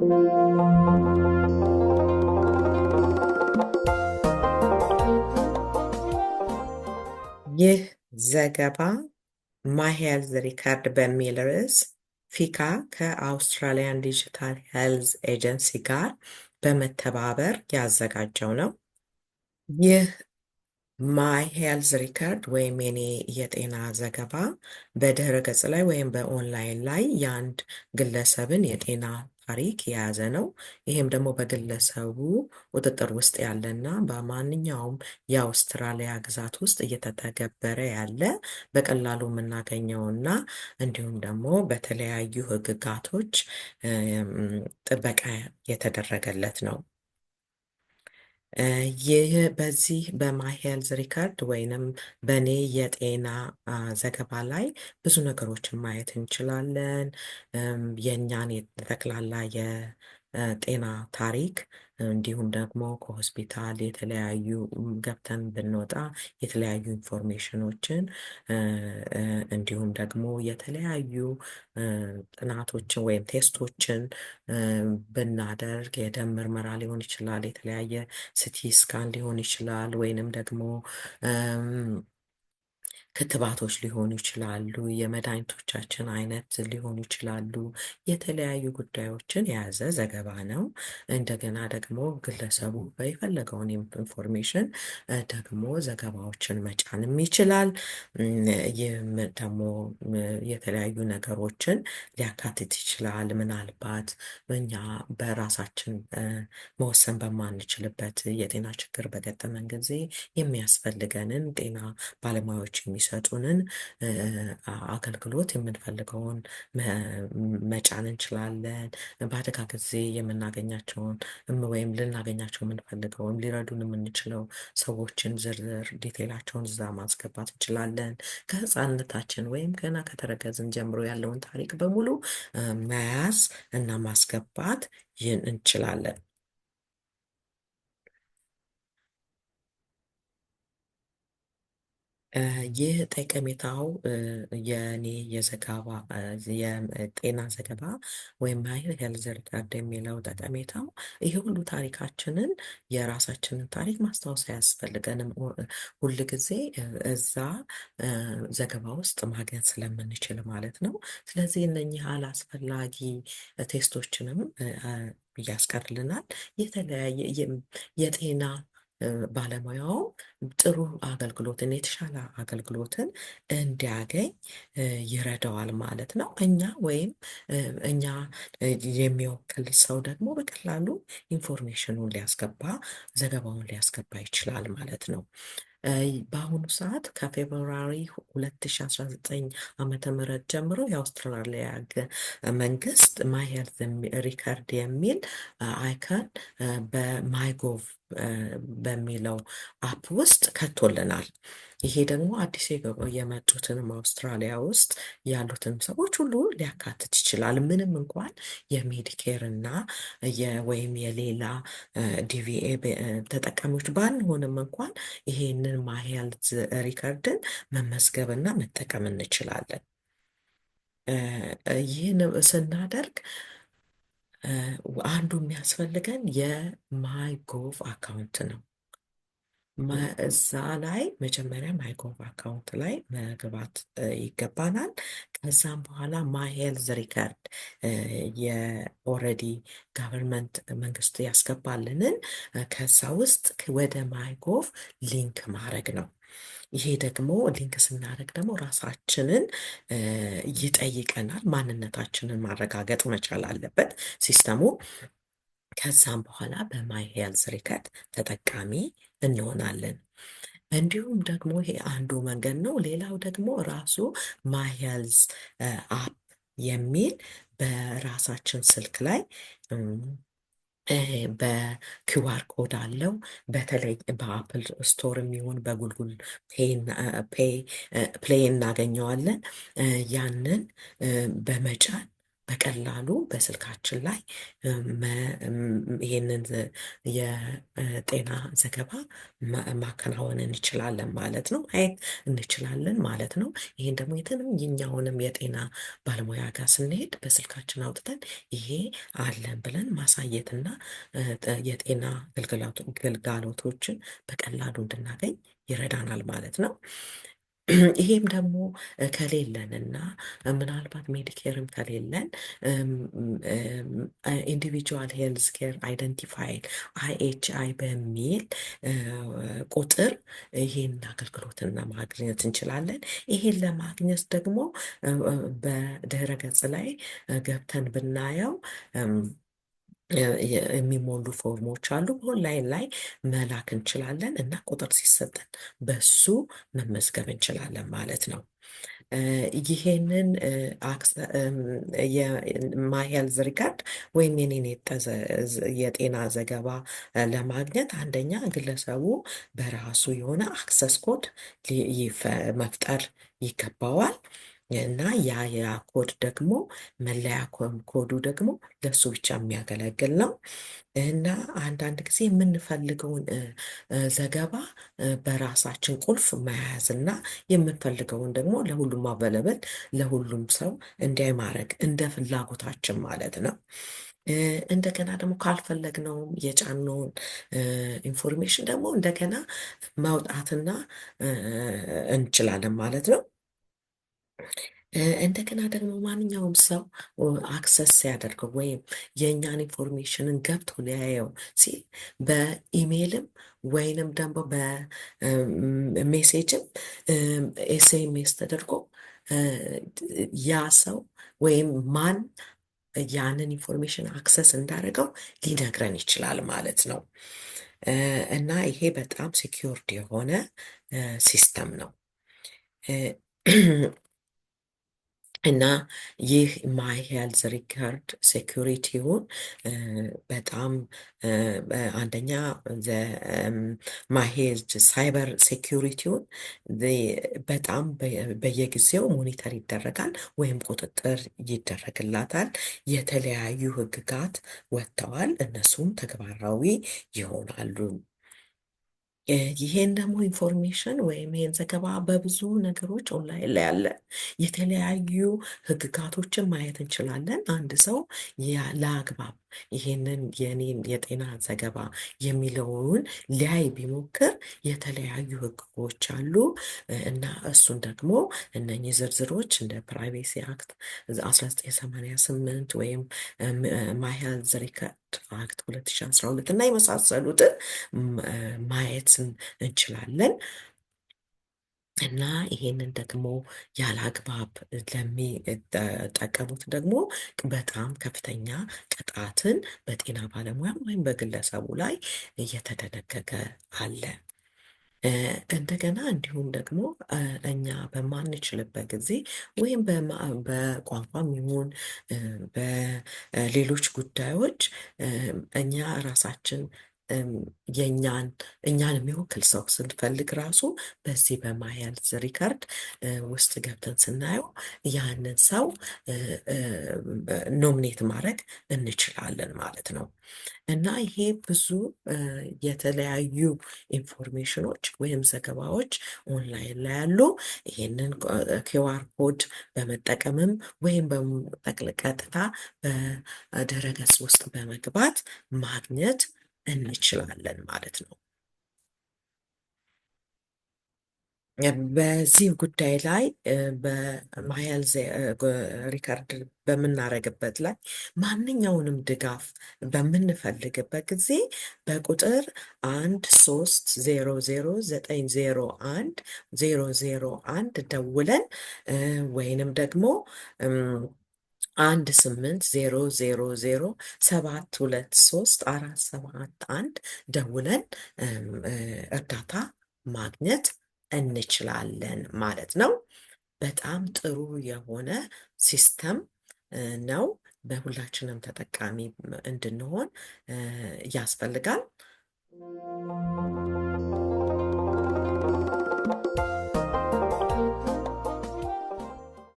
ይህ ዘገባ ማይ ሄልዝ ሪከርድ በሚል ርዕስ ፊካ ከአውስትራሊያን ዲጂታል ሄልዝ ኤጀንሲ ጋር በመተባበር ያዘጋጀው ነው። ይህ ማይ ሄልዝ ሪከርድ ወይም የኔ የጤና ዘገባ በድህረ ገጽ ላይ ወይም በኦንላይን ላይ የአንድ ግለሰብን የጤና ታሪክ የያዘ ነው። ይህም ደግሞ በግለሰቡ ቁጥጥር ውስጥ ያለና በማንኛውም የአውስትራሊያ ግዛት ውስጥ እየተተገበረ ያለ በቀላሉ የምናገኘውና እንዲሁም ደግሞ በተለያዩ ሕግጋቶች ጥበቃ የተደረገለት ነው። ይህ በዚህ በማይ ሄልዝ ሪከርድ ወይንም በእኔ የጤና ዘገባ ላይ ብዙ ነገሮችን ማየት እንችላለን። የእኛን ጠቅላላ የጤና ታሪክ እንዲሁም ደግሞ ከሆስፒታል የተለያዩ ገብተን ብንወጣ የተለያዩ ኢንፎርሜሽኖችን እንዲሁም ደግሞ የተለያዩ ጥናቶችን ወይም ቴስቶችን ብናደርግ የደም ምርመራ ሊሆን ይችላል፣ የተለያየ ሲቲ ስካን ሊሆን ይችላል፣ ወይንም ደግሞ ክትባቶች ሊሆኑ ይችላሉ፣ የመድኃኒቶቻችን አይነት ሊሆኑ ይችላሉ። የተለያዩ ጉዳዮችን የያዘ ዘገባ ነው። እንደገና ደግሞ ግለሰቡ የፈለገውን ኢንፎርሜሽን ደግሞ ዘገባዎችን መጫንም ይችላል። ይህም ደግሞ የተለያዩ ነገሮችን ሊያካትት ይችላል። ምናልባት እኛ በራሳችን መወሰን በማንችልበት የጤና ችግር በገጠመን ጊዜ የሚያስፈልገንን ጤና ባለሙያዎች የሚሰጡንን አገልግሎት የምንፈልገውን መጫን እንችላለን። በአደጋ ጊዜ የምናገኛቸውን ወይም ልናገኛቸው የምንፈልገውን ሊረዱን የምንችለው ሰዎችን ዝርዝር ዲቴላቸውን እዛ ማስገባት እንችላለን። ከህፃንነታችን ወይም ገና ከተረገዝን ጀምሮ ያለውን ታሪክ በሙሉ መያዝ እና ማስገባት ይህን እንችላለን። ይህ ጠቀሜታው የኔ የጤና ዘገባ ወይም ማይ ሄልዝ ሪከርድ የሚለው ጠቀሜታው ይሄ ሁሉ ታሪካችንን የራሳችንን ታሪክ ማስታወስ አያስፈልገንም። ሁል ጊዜ እዛ ዘገባ ውስጥ ማግኘት ስለምንችል ማለት ነው። ስለዚህ እነኚህ አላስፈላጊ ቴስቶችንም ያስቀርልናል። የተለያየ የጤና ባለሙያው ጥሩ አገልግሎትን የተሻለ አገልግሎትን እንዲያገኝ ይረዳዋል ማለት ነው። እኛ ወይም እኛ የሚወክል ሰው ደግሞ በቀላሉ ኢንፎርሜሽኑን ዘገባውን ሊያስገባ ይችላል ማለት ነው። በአሁኑ ሰዓት ከፌብሩዋሪ 2019 ዓመተ ምህረት ጀምሮ የአውስትራሊያ መንግስት ማይ ሄልዝ ሪከርድ የሚል አይከን በማይጎቭ በሚለው አፕ ውስጥ ከቶልናል። ይሄ ደግሞ አዲስ የመጡትንም አውስትራሊያ ውስጥ ያሉትንም ሰዎች ሁሉ ሊያካትት ይችላል። ምንም እንኳን የሜዲኬር እና ወይም የሌላ ዲቪኤ ተጠቃሚዎች ባንሆንም እንኳን ይሄንን ማይ ሄልዝ ሪከርድን መመዝገብና መጠቀም እንችላለን። ይህን ስናደርግ አንዱ የሚያስፈልገን የማይጎቭ አካውንት ነው። እዛ ላይ መጀመሪያ ማይጎቭ አካውንት ላይ መግባት ይገባናል። ከዛም በኋላ ማይ ሄልዝ ሪከርድ የኦልሬዲ ጋቨርንመንት መንግስት ያስገባልንን ከዛ ውስጥ ወደ ማይጎቭ ሊንክ ማድረግ ነው። ይሄ ደግሞ ሊንክ ስናደርግ ደግሞ ራሳችንን ይጠይቀናል። ማንነታችንን ማረጋገጥ መቻል አለበት ሲስተሙ። ከዛም በኋላ በማይ ሄልዝ ሪከርድ ተጠቃሚ እንሆናለን። እንዲሁም ደግሞ ይሄ አንዱ መንገድ ነው። ሌላው ደግሞ ራሱ ማይ ሄልዝ አፕ የሚል በራሳችን ስልክ ላይ በኪውአር ኮድ አለው። በተለይ በአፕል ስቶር የሚሆን በጉግል ፕሌይ እናገኘዋለን። ያንን በመጫን በቀላሉ በስልካችን ላይ ይሄንን የጤና ዘገባ ማከናወን እንችላለን ማለት ነው። ማየት እንችላለን ማለት ነው። ይሄን ደግሞ የትኛውንም የጤና ባለሙያ ጋር ስንሄድ በስልካችን አውጥተን ይሄ አለን ብለን ማሳየትና የጤና ግልጋሎቶችን በቀላሉ እንድናገኝ ይረዳናል ማለት ነው። ይሄም ደግሞ ከሌለንና ምናልባት ሜዲኬርም ከሌለን ኢንዲቪጁዋል ሄልዝ ኬር አይደንቲፋይድ IHI በሚል ቁጥር ይሄን አገልግሎትና ማግኘት እንችላለን። ይሄን ለማግኘት ደግሞ በድህረ ገጽ ላይ ገብተን ብናየው የሚሞሉ ፎርሞች አሉ። ኦንላይን ላይ መላክ እንችላለን እና ቁጥር ሲሰጠን በሱ መመዝገብ እንችላለን ማለት ነው። ይሄንን የማይ ሄልዝ ሪካርድ ወይም የኔን የጤና ዘገባ ለማግኘት አንደኛ ግለሰቡ በራሱ የሆነ አክሰስ ኮድ መፍጠር ይገባዋል። እና ያ ኮድ ደግሞ መለያ ኮዱ ደግሞ ለሱ ብቻ የሚያገለግል ነው። እና አንዳንድ ጊዜ የምንፈልገውን ዘገባ በራሳችን ቁልፍ መያዝ እና የምንፈልገውን ደግሞ ለሁሉም አበለበል ለሁሉም ሰው እንዲያይ ማድረግ እንደ ፍላጎታችን ማለት ነው። እንደገና ደግሞ ካልፈለግነውም የጫነውን ኢንፎርሜሽን ደግሞ እንደገና ማውጣትና እንችላለን ማለት ነው። እንደገና ደግሞ ማንኛውም ሰው አክሰስ ሲያደርገው ወይም የእኛን ኢንፎርሜሽንን ገብቶ ሊያየው ሲል በኢሜይልም ወይንም ደግሞ በሜሴጅም SMS ተደርጎ ያ ሰው ወይም ማን ያንን ኢንፎርሜሽን አክሰስ እንዳደረገው ሊነግረን ይችላል ማለት ነው። እና ይሄ በጣም ሴኪውርድ የሆነ ሲስተም ነው። እና ይህ ማይ ሄልዝ ሪከርድ ሴኩሪቲውን በጣም አንደኛ ማይ ሄልዝ ሳይበር ሴኩሪቲውን በጣም በየጊዜው ሞኒተር ይደረጋል ወይም ቁጥጥር ይደረግላታል። የተለያዩ ህግጋት ወጥተዋል፣ እነሱም ተግባራዊ ይሆናሉ። ይሄን ደግሞ ኢንፎርሜሽን ወይም ይሄን ዘገባ በብዙ ነገሮች ኦንላይን ላይ አለ። የተለያዩ ህግጋቶችን ማየት እንችላለን። አንድ ሰው ለአግባብ ይሄንን የኔን የጤና ዘገባ የሚለውን ሊያይ ቢሞክር የተለያዩ ህጎች አሉ እና እሱን ደግሞ እነኚህ ዝርዝሮች እንደ ፕራይቬሲ አክት 1988 ወይም ማይ ሄልዝ ሪከርድ አክት 2012 እና የመሳሰሉትን ማየት እንችላለን። እና ይሄንን ደግሞ ያለ አግባብ ለሚጠቀሙት ደግሞ በጣም ከፍተኛ ቅጣትን በጤና ባለሙያ ወይም በግለሰቡ ላይ እየተደነገገ አለ። እንደገና እንዲሁም ደግሞ እኛ በማንችልበት ጊዜ ወይም በቋንቋም ይሁን በሌሎች ጉዳዮች እኛ ራሳችን እኛን የሚወክል ሰው ስንፈልግ ራሱ በዚህ በማይ ሄልዝ ሪከርድ ውስጥ ገብተን ስናየው ያንን ሰው ኖሚኔት ማድረግ እንችላለን ማለት ነው። እና ይሄ ብዙ የተለያዩ ኢንፎርሜሽኖች ወይም ዘገባዎች ኦንላይን ላይ ያሉ ይሄንን QR ኮድ በመጠቀምም ወይም ቀጥታ በድረገጽ ውስጥ በመግባት ማግኘት እንችላለን ማለት ነው። በዚህ ጉዳይ ላይ በማይ ሄልዝ ሪከርድ በምናደርግበት ላይ ማንኛውንም ድጋፍ በምንፈልግበት ጊዜ በቁጥር 1300901 ደውለን ወይንም ደግሞ 18000723471 ደውለን እርዳታ ማግኘት እንችላለን ማለት ነው። በጣም ጥሩ የሆነ ሲስተም ነው። በሁላችንም ተጠቃሚ እንድንሆን ያስፈልጋል።